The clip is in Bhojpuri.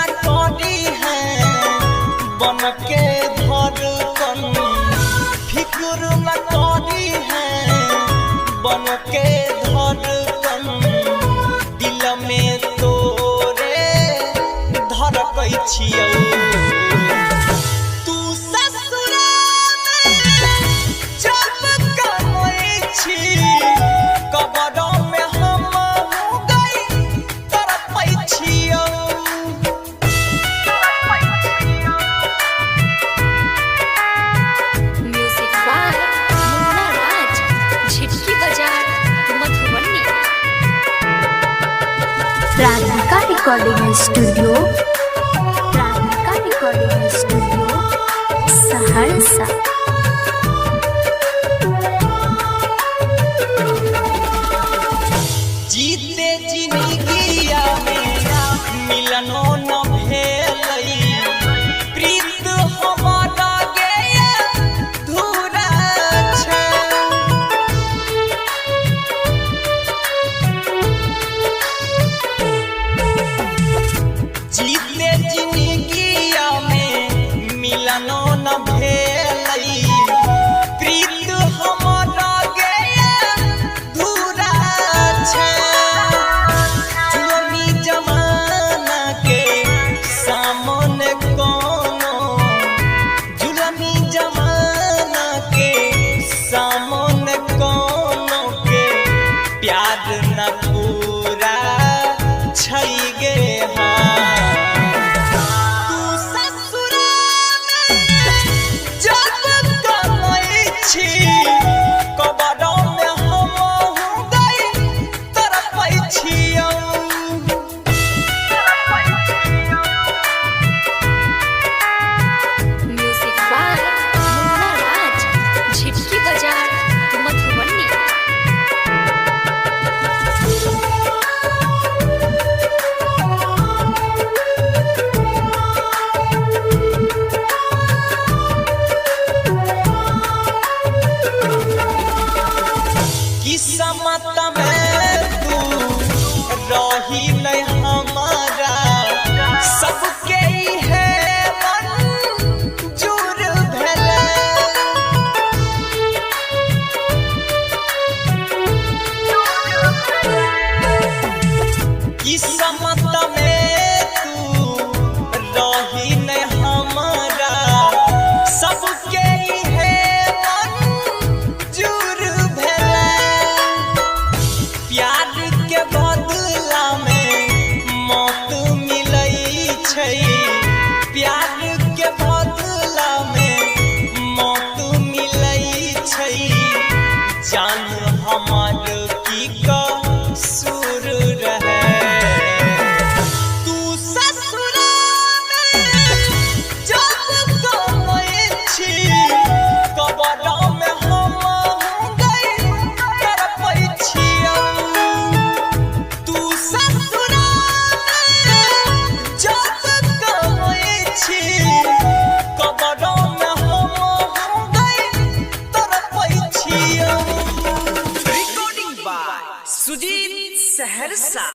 न करी है बन के धड़कन, फिक्र न करी है बन के धड़कन, दिल में तोरे धड़कै छियौ। तू ससुरा में जब कमाई छी, कब्रों में हम गई तड़पै छियौ। Music by Munna Raj, Jhitki Bazar, Madhubani. Pranika recording studio, Pranika recording studio Saharsa. जीते जिंदगिया में मिलनो न भेलै, प्रीत हमारा गे धूरा छै। जीते जिंदगिया में मिलनो न भेलै, प्रीत हमारा गे धूरा छै। जुलमी जमाना के सामने कोनो, जुलमी जमाना के सामने कोनो के प्यार न पूरा छै गे। हाँ तू ससुरा में जब कमाई छी, कब्रों में हम गई तड़पै छियौ। म्यूजिक बाय मुन्ना राज, झिटकी बाजार, मधुबनी। किस्मत में तू रही नहीं हमारा, सबके है मंजूर भेलै। किस्मत में तू रही नहीं हमारा, सबके है मंजूर भेलै। प्यार के बदला में मौत मिलै छै, प्यार के बदला में मौत मिलै छै। जान हमार की कसूर रहे, तू ससुरा में जब कमाई छी, कब्रों में हम गई तड़पै छियौ। तू ससुरा में जब कमाई छी, कब्रों में हम गई तड़पै छियौ। Recording by Sujit Saharsa.